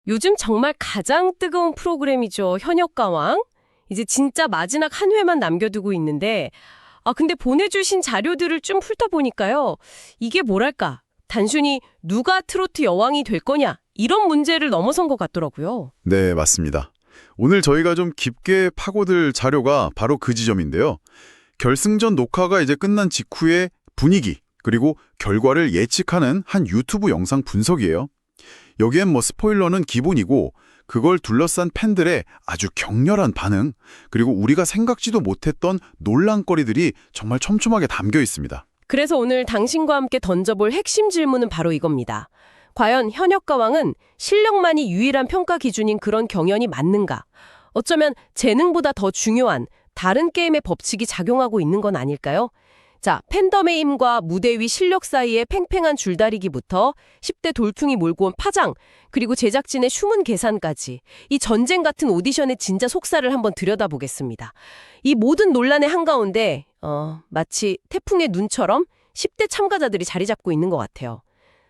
요즘 정말 가장 뜨거운 프로그램이죠. 현역가왕. 이제 진짜 마지막 한 회만 남겨두고 있는데 근데 보내주신 자료들을 좀 훑어보니까요. 이게 뭐랄까 단순히 누가 트로트 여왕이 될 거냐 이런 문제를 넘어선 것 같더라고요. 네, 맞습니다. 오늘 저희가 좀 깊게 파고들 자료가 바로 그 지점인데요. 결승전 녹화가 이제 끝난 직후의 분위기, 그리고 결과를 예측하는 한 유튜브 영상 분석이에요. 여기엔 뭐 스포일러는 기본이고 그걸 둘러싼 팬들의 아주 격렬한 반응, 그리고 우리가 생각지도 못했던 논란거리들이 정말 촘촘하게 담겨 있습니다. 그래서 오늘 당신과 함께 던져볼 핵심 질문은 바로 이겁니다. 과연 현역가왕은 실력만이 유일한 평가 기준인 그런 경연이 맞는가? 어쩌면 재능보다 더 중요한 다른 게임의 법칙이 작용하고 있는 건 아닐까요? 자, 팬덤의 힘과 무대 위 실력 사이의 팽팽한 줄다리기부터 10대 돌풍이 몰고 온 파장, 그리고 제작진의 휴문 계산까지 이 전쟁 같은 오디션의 진짜 속살을 한번 들여다보겠습니다. 이 모든 논란의 한가운데 마치 태풍의 눈처럼 10대 참가자들이 자리 잡고 있는 것 같아요.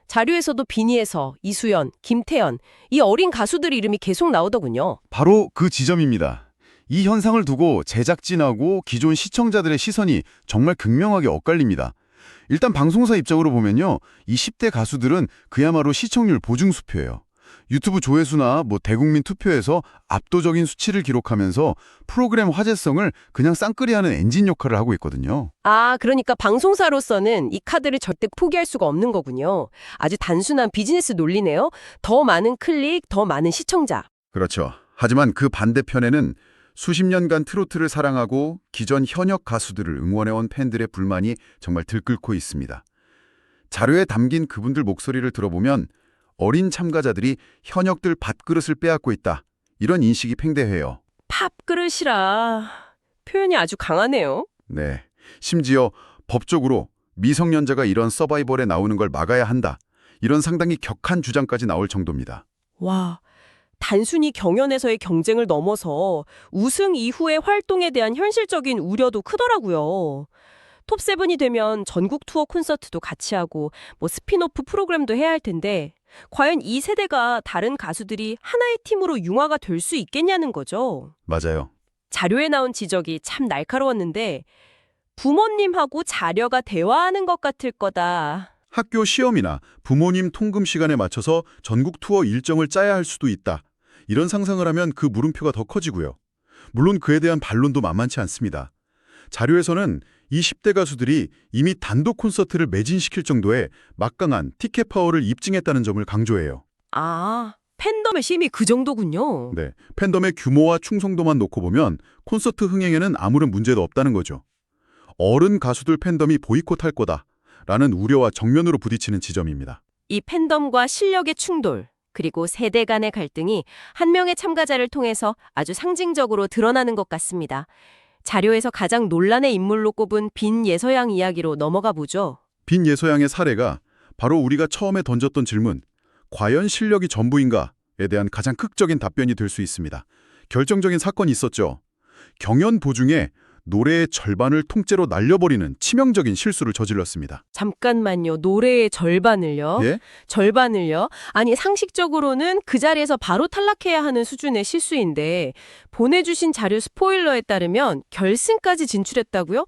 자료에서도 비니에서 이수연, 김태연, 이 어린 가수들 이름이 계속 나오더군요. 바로 그 지점입니다. 이 현상을 두고 제작진하고 기존 시청자들의 시선이 정말 극명하게 엇갈립니다. 일단 방송사 입장으로 보면요. 이 10대 가수들은 그야말로 시청률 보증수표예요. 유튜브 조회수나 대국민 투표에서 압도적인 수치를 기록하면서 프로그램 화제성을 그냥 쌍끌이하는 엔진 역할을 하고 있거든요. 그러니까 방송사로서는 이 카드를 절대 포기할 수가 없는 거군요. 아주 단순한 비즈니스 논리네요. 더 많은 클릭, 더 많은 시청자. 그렇죠. 하지만 그 반대편에는 수십 년간 트로트를 사랑하고 기존 현역 가수들을 응원해온 팬들의 불만이 정말 들끓고 있습니다. 자료에 담긴 그분들 목소리를 들어보면 어린 참가자들이 현역들 밥그릇을 빼앗고 있다. 이런 인식이 팽배해요. 밥그릇이라 표현이 아주 강하네요. 네. 심지어 법적으로 미성년자가 이런 서바이벌에 나오는 걸 막아야 한다. 이런 상당히 격한 주장까지 나올 정도입니다. 와, 단순히 경연에서의 경쟁을 넘어서 우승 이후의 활동에 대한 현실적인 우려도 크더라고요. 톱세븐이 되면 전국 투어 콘서트도 같이 하고 스핀오프 프로그램도 해야 할 텐데 과연 이 세대가 다른 가수들이 하나의 팀으로 융화가 될 수 있겠냐는 거죠. 맞아요. 자료에 나온 지적이 참 날카로웠는데 부모님하고 자녀가 대화하는 것 같을 거다. 학교 시험이나 부모님 통금 시간에 맞춰서 전국 투어 일정을 짜야 할 수도 있다. 이런 상상을 하면 그 물음표가 더 커지고요. 물론 그에 대한 반론도 만만치 않습니다. 자료에서는 이 10대 가수들이 이미 단독 콘서트를 매진시킬 정도의 막강한 티켓 파워를 입증했다는 점을 강조해요. 팬덤의 힘이 그 정도군요. 네, 팬덤의 규모와 충성도만 놓고 보면 콘서트 흥행에는 아무런 문제도 없다는 거죠. 어른 가수들 팬덤이 보이콧할 거다라는 우려와 정면으로 부딪히는 지점입니다. 이 팬덤과 실력의 충돌, 그리고 세대 간의 갈등이 한 명의 참가자를 통해서 아주 상징적으로 드러나는 것 같습니다. 자료에서 가장 논란의 인물로 꼽은 빈 예서양 이야기로 넘어가 보죠. 빈 예서양의 사례가 바로 우리가 처음에 던졌던 질문, 과연 실력이 전부인가에 대한 가장 극적인 답변이 될 수 있습니다. 결정적인 사건이 있었죠. 경연 도중에 노래의 절반을 통째로 날려버리는 치명적인 실수를 저질렀습니다. 잠깐만요. 노래의 절반을요? 예? 절반을요? 아니 상식적으로는 그 자리에서 바로 탈락해야 하는 수준의 실수인데 보내주신 자료 스포일러에 따르면 결승까지 진출했다고요?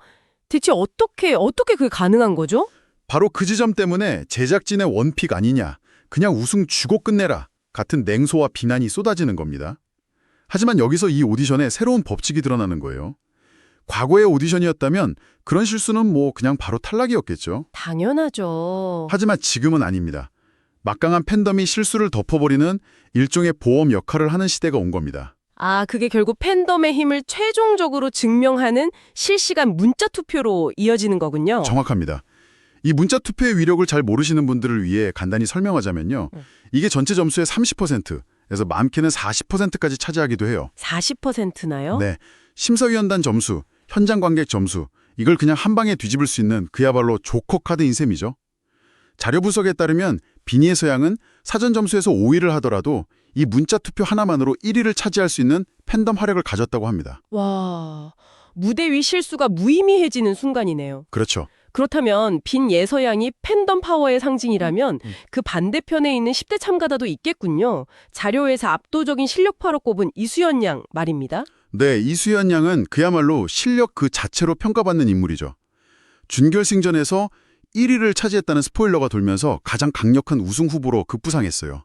대체 어떻게 그게 가능한 거죠? 바로 그 지점 때문에 제작진의 원픽 아니냐, 그냥 우승 주고 끝내라 같은 냉소와 비난이 쏟아지는 겁니다. 하지만 여기서 이 오디션에 새로운 법칙이 드러나는 거예요. 과거의 오디션이었다면 그런 실수는 그냥 바로 탈락이었겠죠. 당연하죠. 하지만 지금은 아닙니다. 막강한 팬덤이 실수를 덮어버리는 일종의 보험 역할을 하는 시대가 온 겁니다. 그게 결국 팬덤의 힘을 최종적으로 증명하는 실시간 문자 투표로 이어지는 거군요. 정확합니다. 이 문자 투표의 위력을 잘 모르시는 분들을 위해 간단히 설명하자면요. 이게 전체 점수의 30%에서 많게는 40%까지 차지하기도 해요. 40%나요? 네. 심사위원단 점수, 현장 관객 점수, 이걸 그냥 한 방에 뒤집을 수 있는 그야말로 조커 카드인 셈이죠. 자료 분석에 따르면 비니의 서양은 사전 점수에서 5위를 하더라도 이 문자 투표 하나만으로 1위를 차지할 수 있는 팬덤 화력을 가졌다고 합니다. 와, 무대 위 실수가 무의미해지는 순간이네요. 그렇죠. 그렇다면 빈 예서양이 팬덤 파워의 상징이라면 그 반대편에 있는 10대 참가자도 있겠군요. 자료에서 압도적인 실력파로 꼽은 이수연 양 말입니다. 네, 이수연 양은 그야말로 실력 그 자체로 평가받는 인물이죠. 준결승전에서 1위를 차지했다는 스포일러가 돌면서 가장 강력한 우승 후보로 급부상했어요.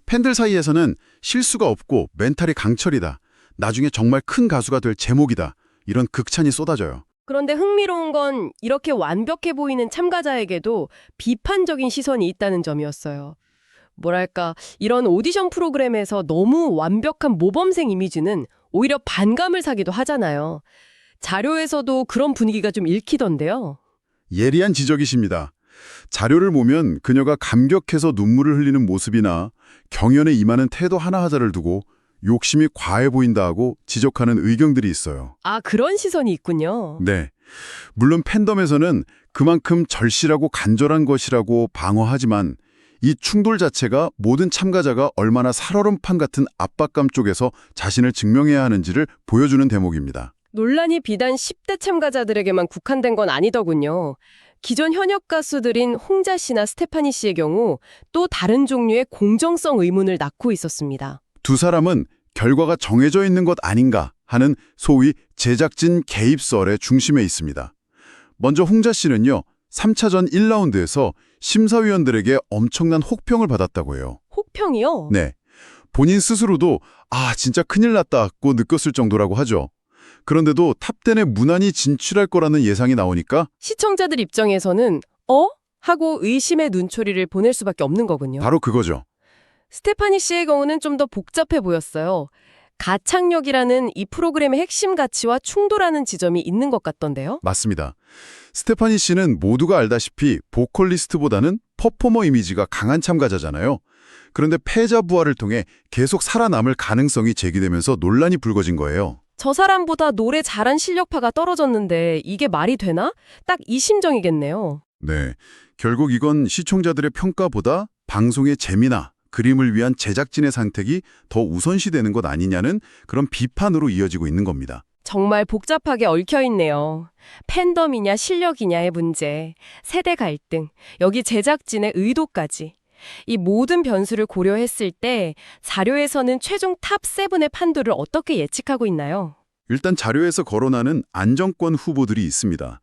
팬들 사이에서는 실수가 없고 멘탈이 강철이다. 나중에 정말 큰 가수가 될 제목이다. 이런 극찬이 쏟아져요. 그런데 흥미로운 건 이렇게 완벽해 보이는 참가자에게도 비판적인 시선이 있다는 점이었어요. 뭐랄까, 이런 오디션 프로그램에서 너무 완벽한 모범생 이미지는 오히려 반감을 사기도 하잖아요. 자료에서도 그런 분위기가 좀 읽히던데요. 예리한 지적이십니다. 자료를 보면 그녀가 감격해서 눈물을 흘리는 모습이나 경연에 임하는 태도 하나하나를 두고 욕심이 과해 보인다 하고 지적하는 의견들이 있어요. 아, 그런 시선이 있군요. 네. 물론 팬덤에서는 그만큼 절실하고 간절한 것이라고 방어하지만 이 충돌 자체가 모든 참가자가 얼마나 살얼음판 같은 압박감 쪽에서 자신을 증명해야 하는지를 보여주는 대목입니다. 논란이 비단 10대 참가자들에게만 국한된 건 아니더군요. 기존 현역 가수들인 홍자 씨나 스테파니 씨의 경우 또 다른 종류의 공정성 의문을 낳고 있었습니다. 두 사람은 결과가 정해져 있는 것 아닌가 하는 소위 제작진 개입설의 중심에 있습니다. 먼저 홍자 씨는요, 3차전 1라운드에서 심사위원들에게 엄청난 혹평을 받았다고 해요. 혹평이요? 네. 본인 스스로도 진짜 큰일 났다고 느꼈을 정도라고 하죠. 그런데도 탑10에 무난히 진출할 거라는 예상이 나오니까 시청자들 입장에서는 하고 의심의 눈초리를 보낼 수밖에 없는 거군요. 바로 그거죠. 스테파니 씨의 경우는 좀 더 복잡해 보였어요. 가창력이라는 이 프로그램의 핵심 가치와 충돌하는 지점이 있는 것 같던데요. 맞습니다. 스테파니 씨는 모두가 알다시피 보컬리스트보다는 퍼포머 이미지가 강한 참가자잖아요. 그런데 패자 부활을 통해 계속 살아남을 가능성이 제기되면서 논란이 불거진 거예요. 저 사람보다 노래 잘한 실력파가 떨어졌는데 이게 말이 되나? 딱 이 심정이겠네요. 네, 결국 이건 시청자들의 평가보다 방송의 재미나 그림을 위한 제작진의 선택이 더 우선시되는 것 아니냐는 그런 비판으로 이어지고 있는 겁니다. 정말 복잡하게 얽혀있네요. 팬덤이냐 실력이냐의 문제, 세대 갈등, 여기 제작진의 의도까지. 이 모든 변수를 고려했을 때 자료에서는 최종 탑7의 판도를 어떻게 예측하고 있나요? 일단 자료에서 거론하는 안정권 후보들이 있습니다.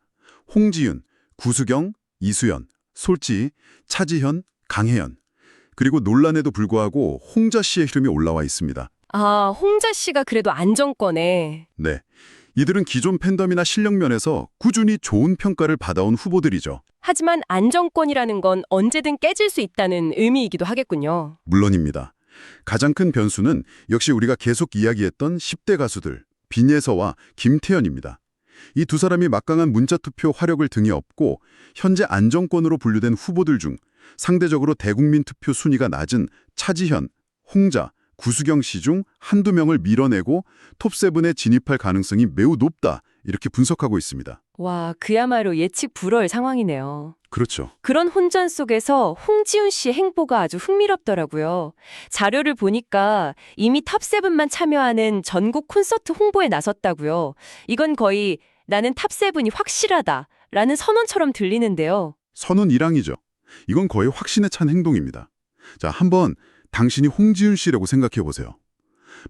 홍지윤, 구수경, 이수연, 솔지, 차지현, 강혜연. 그리고 논란에도 불구하고 홍자 씨의 이름이 올라와 있습니다. 아, 홍자 씨가 그래도 안정권에. 네, 이들은 기존 팬덤이나 실력 면에서 꾸준히 좋은 평가를 받아온 후보들이죠. 하지만 안정권이라는 건 언제든 깨질 수 있다는 의미이기도 하겠군요. 물론입니다. 가장 큰 변수는 역시 우리가 계속 이야기했던 10대 가수들 빈예서와 김태현입니다. 이 두 사람이 막강한 문자투표 화력을 등에 업고 현재 안정권으로 분류된 후보들 중 상대적으로 대국민 투표 순위가 낮은 차지현, 홍자, 구수경 씨 중 한두 명을 밀어내고 톱7에 진입할 가능성이 매우 높다 이렇게 분석하고 있습니다. 와, 그야말로 예측 불허의 상황이네요. 그렇죠. 그런 혼전 속에서 홍지훈 씨의 행보가 아주 흥미롭더라고요. 자료를 보니까 이미 탑7만 참여하는 전국 콘서트 홍보에 나섰다고요. 이건 거의 나는 탑7이 확실하다라는 선언처럼 들리는데요. 선언 일항이죠. 이건 거의 확신에 찬 행동입니다. 자, 한번 당신이 홍지윤 씨라고 생각해 보세요.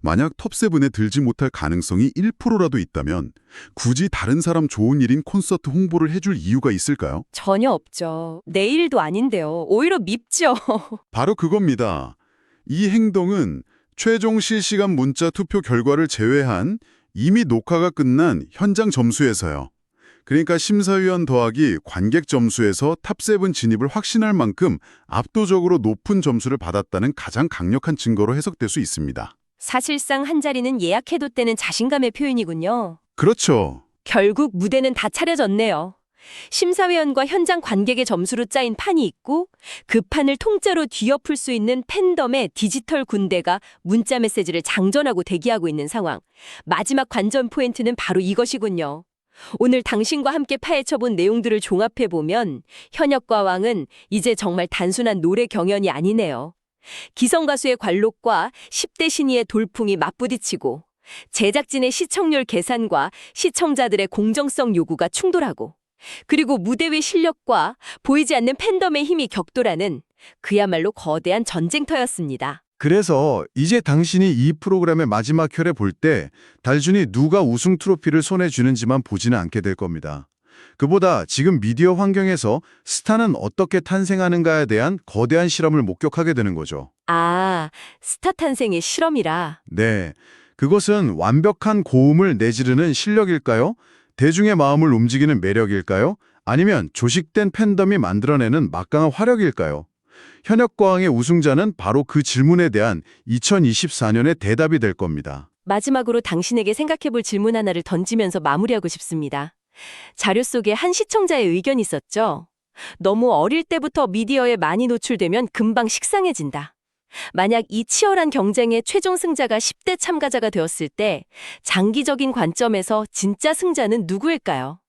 만약 톱7에 들지 못할 가능성이 1%라도 있다면 굳이 다른 사람 좋은 일인 콘서트 홍보를 해줄 이유가 있을까요? 전혀 없죠. 내 일도 아닌데요. 오히려 밉죠. 바로 그겁니다. 이 행동은 최종 실시간 문자 투표 결과를 제외한 이미 녹화가 끝난 현장 점수에서요. 그러니까 심사위원 더하기 관객 점수에서 탑7 진입을 확신할 만큼 압도적으로 높은 점수를 받았다는 가장 강력한 증거로 해석될 수 있습니다. 사실상 한 자리는 예약해뒀다는 자신감의 표현이군요. 그렇죠. 결국 무대는 다 차려졌네요. 심사위원과 현장 관객의 점수로 짜인 판이 있고 그 판을 통째로 뒤엎을 수 있는 팬덤의 디지털 군대가 문자 메시지를 장전하고 대기하고 있는 상황. 마지막 관전 포인트는 바로 이것이군요. 오늘 당신과 함께 파헤쳐본 내용들을 종합해보면 현역과 왕은 이제 정말 단순한 노래 경연이 아니네요. 기성가수의 관록과 10대 신예의 돌풍이 맞부딪히고 제작진의 시청률 계산과 시청자들의 공정성 요구가 충돌하고 그리고 무대 위 실력과 보이지 않는 팬덤의 힘이 격돌하는 그야말로 거대한 전쟁터였습니다. 그래서 이제 당신이 이 프로그램의 마지막 회를 볼 때 단순히 누가 우승 트로피를 손에 쥐는지만 보지는 않게 될 겁니다. 그보다 지금 미디어 환경에서 스타는 어떻게 탄생하는가에 대한 거대한 실험을 목격하게 되는 거죠. 아, 스타 탄생의 실험이라. 네, 그것은 완벽한 고음을 내지르는 실력일까요? 대중의 마음을 움직이는 매력일까요? 아니면 조식된 팬덤이 만들어내는 막강한 화력일까요? 현역과왕의 우승자는 바로 그 질문에 대한 2024년의 대답이 될 겁니다. 마지막으로 당신에게 생각해볼 질문 하나를 던지면서 마무리하고 싶습니다. 자료 속에 한 시청자의 의견이 있었죠. 너무 어릴 때부터 미디어에 많이 노출되면 금방 식상해진다. 만약 이 치열한 경쟁의 최종 승자가 10대 참가자가 되었을 때 장기적인 관점에서 진짜 승자는 누구일까요?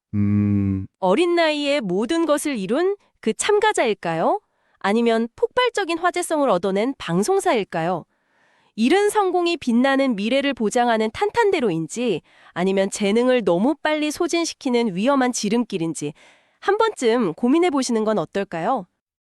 어린 나이에 모든 것을 이룬 그 참가자일까요? 아니면 폭발적인 화제성을 얻어낸 방송사일까요? 이른 성공이 빛나는 미래를 보장하는 탄탄대로인지 아니면 재능을 너무 빨리 소진시키는 위험한 지름길인지 한 번쯤 고민해 보시는 건 어떨까요?